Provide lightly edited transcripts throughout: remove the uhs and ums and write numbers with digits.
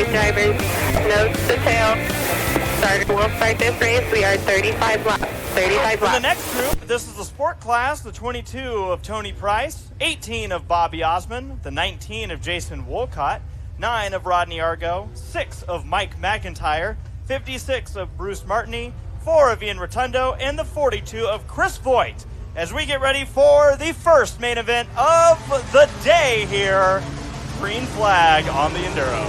Drivers, nose to tail. We'll start this race. We are 35 laps. 35 laps. For the next group, this is the sport class, the 22 of Tony Price, 18 of Bobby Osmond, the 19 of Jason Wolcott, 9 of Rodney Argo, 6 of Mike McIntyre, 56 of Bruce Martini, 4 of Ian Rotundo, and the 42 of Chris Voigt. As we get ready for the first main event of the day here, green flag on the Enduro.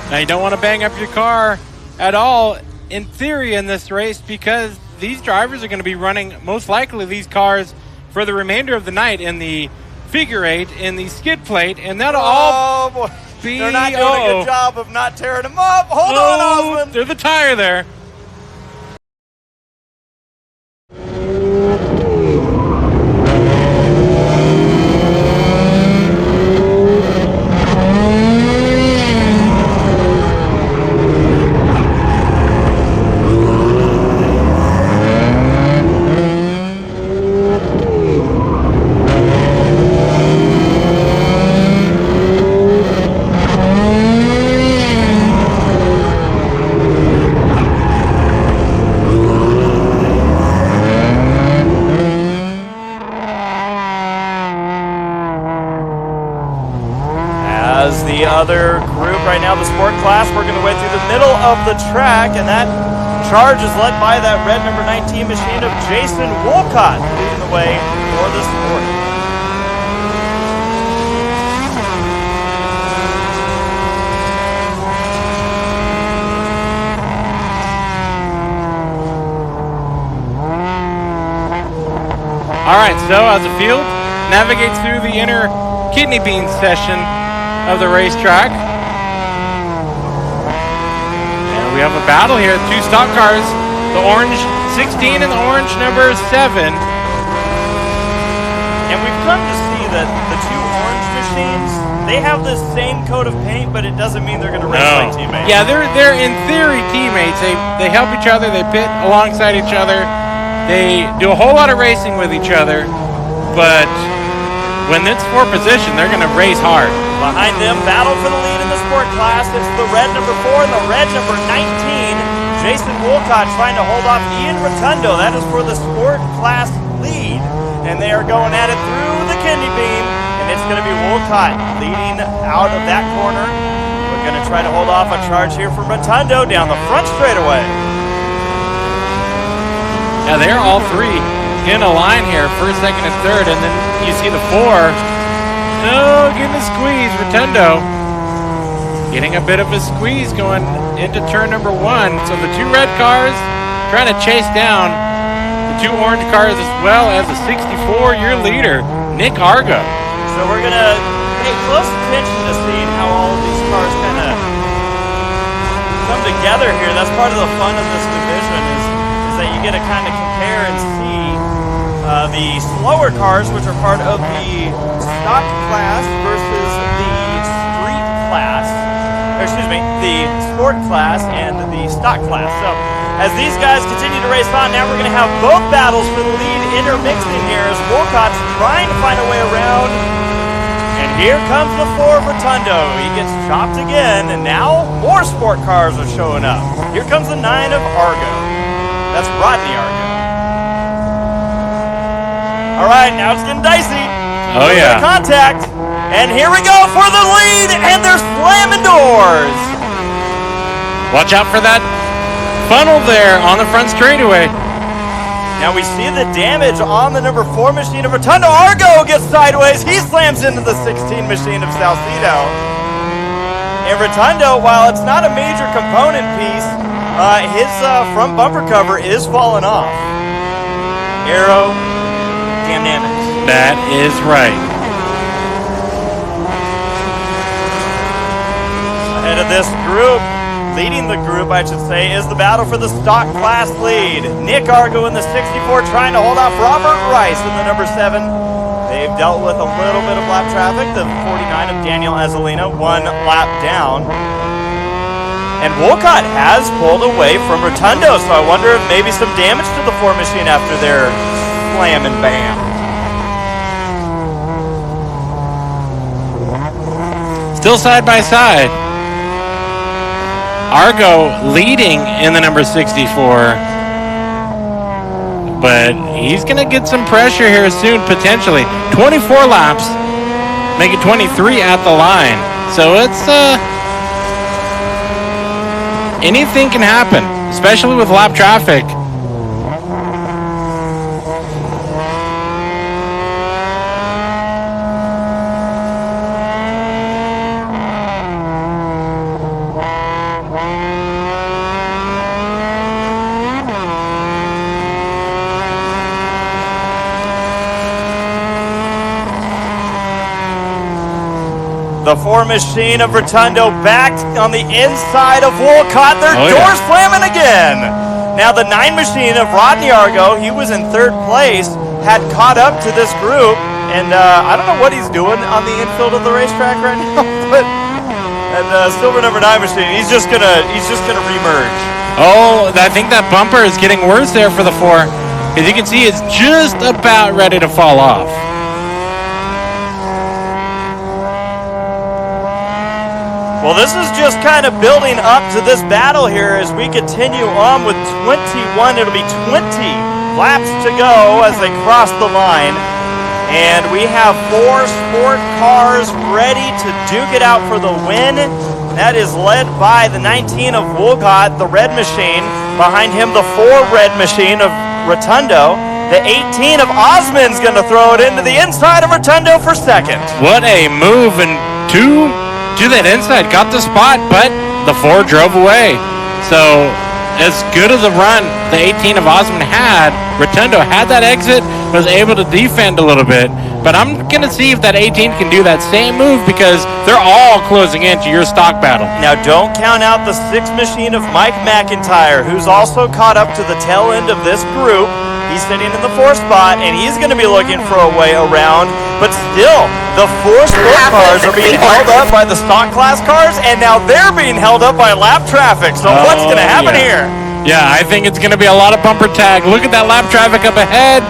Now, you don't want to bang up your car at all, in theory, in this race, because these drivers are going to be running, most likely, these cars for the remainder of the night in the figure eight, in the skid plate, and that'll all boy. be... They're not doing a good job of not tearing them up. Hold on, Osmond. There's the tire there. The other group right now, the sport class, working their way through the middle of the track, and that charge is led by that red number 19 machine of Jason Wolcott, leading the way for the sport. All right, so as the field navigates through the inner kidney bean session of the racetrack, and we have a battle here. Two stock cars, the orange 16 and the orange number 7. And we've come to see that the two orange machines, they have the same coat of paint, but it doesn't mean they're going to race like teammates. Yeah, they're in theory teammates. They help each other. They pit alongside each other. They do a whole lot of racing with each other, but when it's for position, they're going to race hard. Behind them, battle for the lead in the sport class. It's the red number 4 and the red number 19. Jason Wolcott trying to hold off Ian Rotundo. That is for the sport class lead. And they are going at it through the kidney beam. And it's going to be Wolcott leading out of that corner. We're going to try to hold off a charge here from Rotundo down the front straightaway. Yeah, they're all three in a line here, first, second, and third. And then you see the 4. No, getting a squeeze. Rotundo getting a bit of a squeeze going into turn number 1. So the two red cars trying to chase down the two orange cars, as well as the 64-year leader, Nick Argo. So we're going to pay close attention to seeing how all of these cars kind of come together here. That's part of the fun of this division is that you get to kind of compare and see the slower cars, which are part of the stock class, versus the street class, or excuse me, the sport class and the stock class. So as these guys continue to race on, now we're going to have both battles for the lead intermixing here as Wolcott's trying to find a way around. And here comes the 4 of Rotundo. He gets chopped again, and now more sport cars are showing up. Here comes the 9 of Argo. That's Rodney Argo. All right, now it's getting dicey. Oh, yeah. Contact. And here we go for the lead, and they're slamming doors. Watch out for that funnel there on the front straightaway. Now we see the damage on the number 4 machine of Rotundo. Argo gets sideways. He slams into the 16 machine of Salcedo. And Rotundo, while it's not a major component piece, his front bumper cover is falling off. Aerodynamics. That is right. Ahead of this group, leading the group, I should say, is the battle for the stock class lead. Nick Argo in the 64 trying to hold off Robert Rice in the number 7. They've dealt with a little bit of lap traffic. The 49 of Daniel Azalina, 1 lap down. And Wolcott has pulled away from Rotundo, so I wonder if maybe some damage to the 4 machine after their slam and bam. Still side by side. Argo leading in the number 64. But he's going to get some pressure here soon, potentially. 24 laps, make it 23 at the line. So it's, anything can happen, especially with lap traffic. The 4 machine of Rotundo back on the inside of Wolcott. Their doors slamming again. Now the 9 machine of Rodney Argo, he was in 3rd place, had caught up to this group, and I don't know what he's doing on the infield of the racetrack right now, but silver number 9 machine, he's just gonna remerge. Oh, I think that bumper is getting worse there for the 4. As you can see, it's just about ready to fall off. Well, this is just kind of building up to this battle here as we continue on with 21. It'll be 20 laps to go as they cross the line. And we have 4 sport cars ready to duke it out for the win. That is led by the 19 of Wolcott, the red machine. Behind him, the 4 red machine of Rotundo. The 18 of Osmond's going to throw it into the inside of Rotundo for second. What a move, and 2 to that inside, got the spot, but the 4 drove away. So as good as a run the 18 of Osmond had, Rotundo had that exit, was able to defend a little bit. But I'm going to see if that 18 can do that same move, because they're all closing into your stock battle. Now don't count out the 6 machine of Mike McIntyre, who's also caught up to the tail end of this group. He's sitting in the 4th spot, and he's going to be looking for a way around. But still, the 4 sport cars are being held up by the stock class cars, and now they're being held up by lap traffic. So what's going to happen here? Yeah, I think it's going to be a lot of bumper tag. Look at that lap traffic up ahead.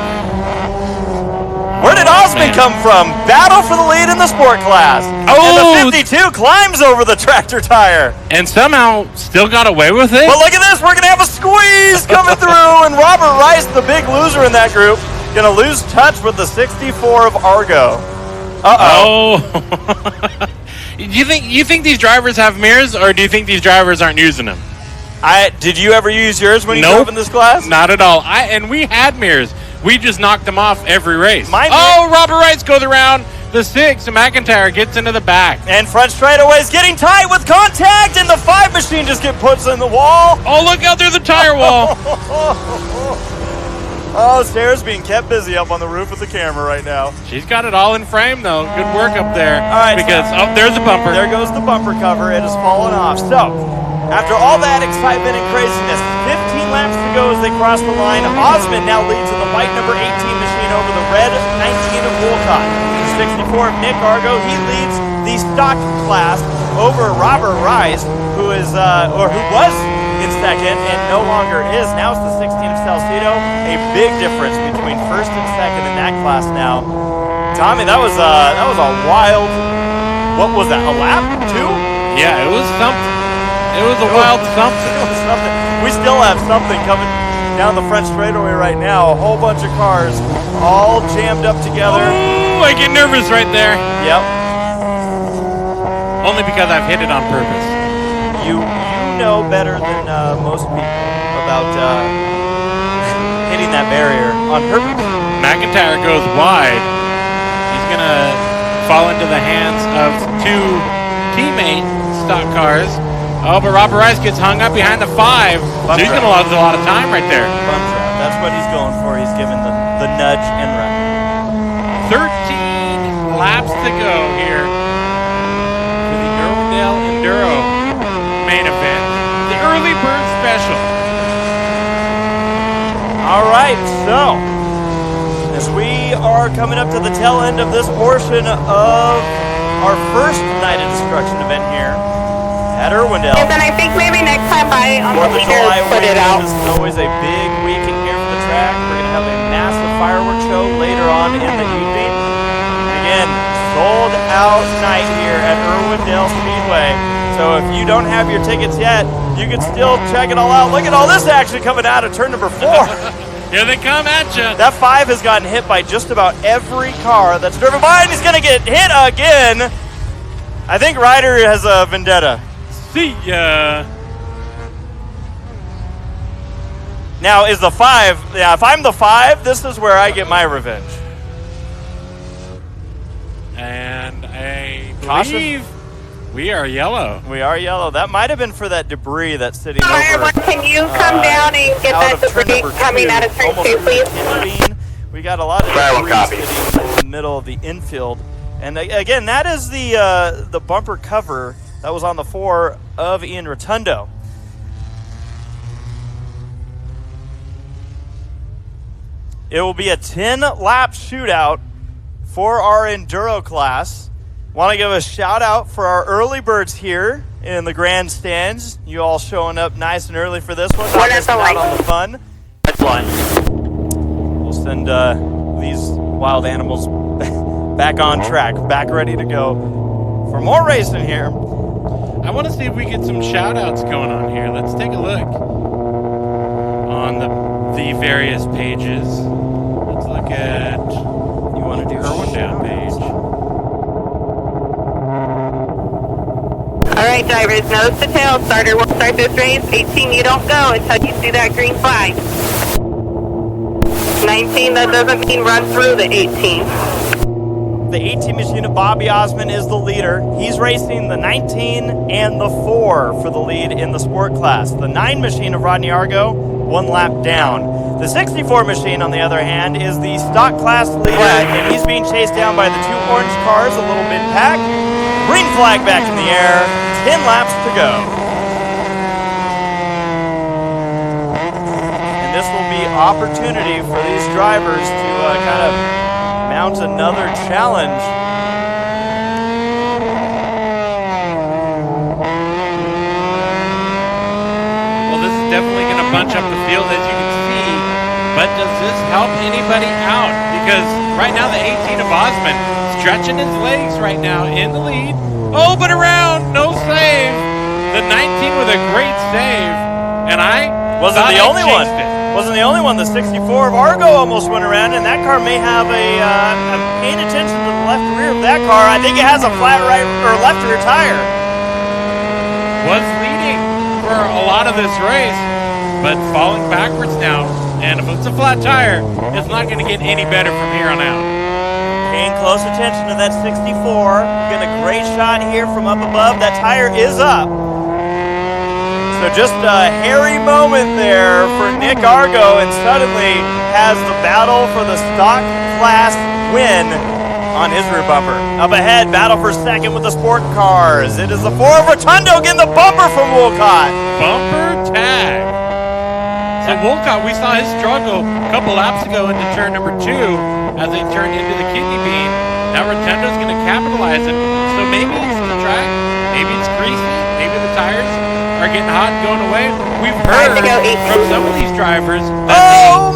Where did Osmond come from? Battle for the lead in the sport class. Oh! And the 52 climbs over the tractor tire. And somehow still got away with it. But look at this. We're going to have a squeeze coming through. And Robert Rice, the big loser in that group, going to lose touch with the 64 of Argo. Uh-oh. Oh. You think these drivers have mirrors, or do you think these drivers aren't using them? Did you ever use yours when you drove in this class? Not at all. And we had mirrors. We just knocked them off every race. Robert Rice goes around the 6, and McIntyre gets into the back. And front straightaway is getting tight with contact, and the 5 machine just puts in the wall. Oh, look out there, the tire wall. Oh, Sarah's being kept busy up on the roof with the camera right now. She's got it all in frame, though. Good work up there. All right. Because, there's a bumper. There goes the bumper cover. It has fallen off. So, after all that excitement and craziness, 15 laps to go as they cross the line. Osmond now leads in the white number 18 machine over the red 19 of Wolcott. The 64 of Nick Argo, he leads the stock class over Robert Rice, who was in second and no longer is. Now it's the 16 of Salcedo. A big difference between first and second in that class now. Tommy, that was a wild. What was that? A lap? 2? Yeah, it was something. It was a wild something. It was something. We still have something coming down the front straightaway right now. A whole bunch of cars all jammed up together. Ooh, I get nervous right there. Yep. Only because I've hit it on purpose. You know better than most people about hitting that barrier on purpose. McIntyre goes wide. He's going to fall into the hands of 2 teammate stock cars. Oh, but Robert Rice gets hung up behind the 5. So he's going to lose a lot of time right there. Bum trap. That's what he's going for. He's giving the nudge and run. 13 laps to go here for the Irwindale Enduro main event. special. All right, so as we are coming up to the tail end of this portion of our first Night of Destruction event here at Irwindale. And then I think maybe next time by on the 4th of leaders, July put it out. weekend is always a big weekend here for the track. We're going to have a massive fireworks show later on in the evening. And again, sold out night here at Irwindale Speedway. So if you don't have your tickets yet, you can still check it all out. Look at all this action coming out of turn number 4. Here they come at you. That 5 has gotten hit by just about every car that's driven by, and he's going to get hit again. I think Ryder has a vendetta. See ya. Now, is the 5, yeah, if I'm the 5, this is where I get my revenge. And I Caution. believe we are yellow. We are yellow. That might have been for that debris that's sitting All right, over. everyone, can you come down and get out that of turn debris number coming 2, out of turn almost 2, in the please? infield. We got a lot of debris sitting in the middle of the infield. And again, that is the bumper cover that was on the 4 of Ian Rotundo. It will be a 10-lap shootout for our Enduro class. Want to give a shout out for our early birds here in the grandstands. You all showing up nice and early for this one. Not One at missing the out light. on the fun. That's one. We'll send these wild animals back on track, back ready to go for more racing here. I want to see if we get some shout outs going on here. Let's take a look on the various pages. Let's look at You want to do Irwindale page. All right, drivers, nose to tail. Starter will start this race. 18, you don't go until you see that green flag. 19, that doesn't mean run through the 18. The 18 machine of Bobby Osmond is the leader. He's racing the 19 and the 4 for the lead in the sport class. The 9 machine of Rodney Argo, 1 lap down. The 64 machine, on the other hand, is the stock class leader, and he's being chased down by the 2 orange cars, a little mid-pack. Green flag back in the air, 10 laps to go. And this will be opportunity for these drivers to kind of mount another challenge. Well, this is definitely going to bunch up the field, as you can see. But does this help anybody out? Because right now the 18 of Osmond stretching his legs right now in the lead. Oh, but around, no save. The 19 with a great save. And I Wasn't thought the I only one. jinxed it. Wasn't the only one. The 64 of Argo almost went around, and that car may have a. I'm paying attention to the left rear of that car. I think it has a flat right or left rear tire. Was leading for a lot of this race, but falling backwards now. And if it's a flat tire, it's not going to get any better from here on out. Paying close attention to that 64. Getting a great shot here from up above. That tire is up. So just a hairy moment there for Nick Argo, and suddenly has the battle for the stock class win on his rear bumper. Up ahead, battle for second with the sport cars. It is the 4 of Rotundo getting the bumper from Wolcott. Bumper tag. So Wolcott, we saw his struggle a couple laps ago into turn number 2 as they turned into the kidney bean. Now Rotundo's going to capitalize it. So maybe it's the track, maybe it's greasy, maybe the tires are getting hot and going away. We've heard from some of these drivers that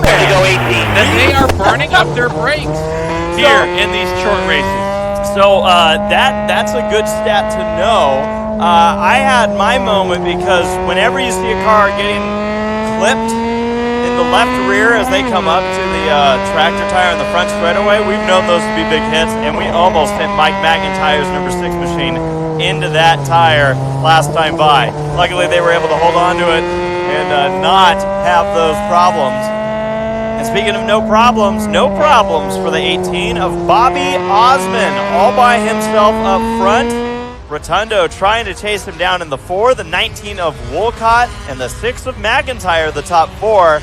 they are burning up their brakes here in these short races. So that's a good stat to know. I had my moment because whenever you see a car getting clipped in the left rear as they come up to the tractor tire in the front straightaway, we've known those to be big hits, and we almost hit Mike McIntyre's number 6 machine into that tire last time by. Luckily, they were able to hold on to it and not have those problems. And speaking of no problems for the 18 of Bobby Osmond, all by himself up front. Rotundo trying to chase him down in the 4, the 19 of Wolcott, and the 6 of McIntyre, the top 4.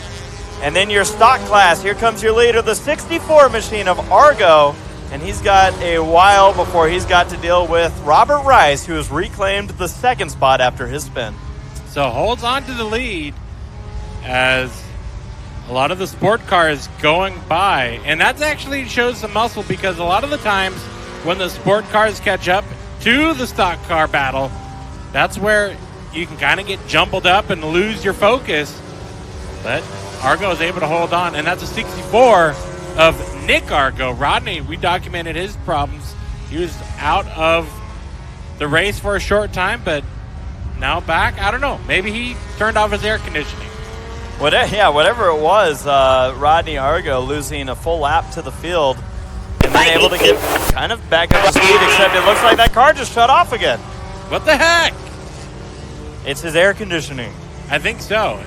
And then your stock class, here comes your leader, the 64 machine of Argo. And he's got a while before he's got to deal with Robert Rice, who has reclaimed the 2nd spot after his spin. So holds on to the lead as a lot of the sport cars going by. And that actually shows some muscle, because a lot of the times when the sport cars catch up to the stock car battle, that's where you can kind of get jumbled up and lose your focus. But Argo is able to hold on, and that's a 64 of Nick Argo. Rodney, we documented his problems. He was out of the race for a short time, but now back. I don't know. Maybe he turned off his air conditioning. Whatever it was, Rodney Argo losing a full lap to the field and then able to get kind of back up to speed, except it looks like that car just shut off again. What the heck? It's his air conditioning. I think so.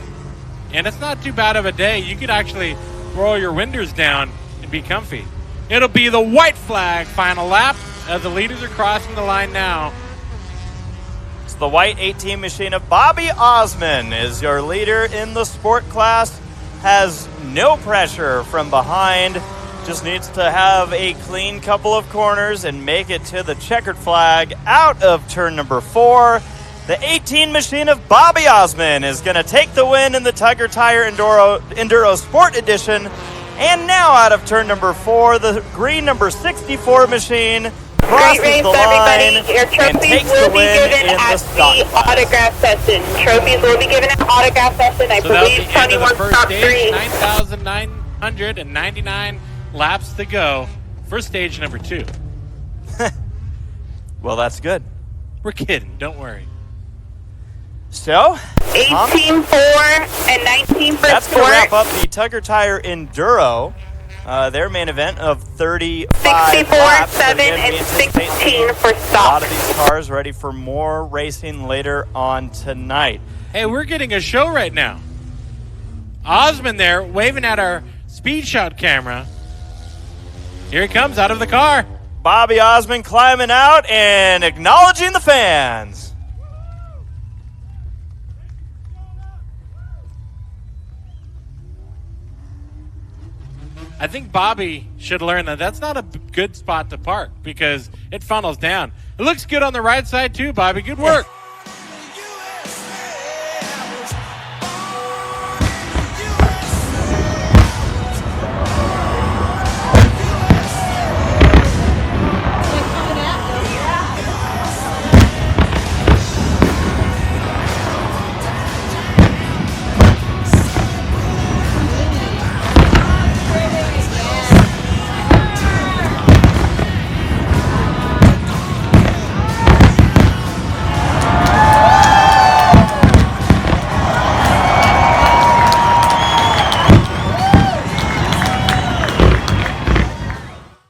And it's not too bad of a day. You could actually roll your windows down and be comfy. It'll be the white flag final lap as the leaders are crossing the line now. It's the white 18 machine of Bobby Osman is your leader in the sport class. Has no pressure from behind. Just needs to have a clean couple of corners and make it to the checkered flag out of turn number 4. The 18 machine of Bobby Osman is going to take the win in the Tiger Tire Enduro Sport Edition. And now out of turn number 4, the green number 64 machine crosses Great race, the line everybody. Your and trophies takes will the be win given in the at stock the class. autograph session. Trophies will be given at autograph session. I So that was believe the end Tony of the wants first top stage. 3. 9,999 laps to go for stage number 2. Well, that's good. We're kidding. Don't worry. So, 18 for and 19 for that's going to wrap sport. up the Tiger Tire Enduro. Their main event of 35 64, laps. 7, Again, we and anticipate 16 for a lot stock. of these cars ready for more racing later on tonight. Hey, we're getting a show right now. Osman there waving at our speed shot camera. Here he comes out of the car. Bobby Osman climbing out and acknowledging the fans. I think Bobby should learn that that's not a good spot to park because it funnels down. It looks good on the right side too, Bobby. Good work.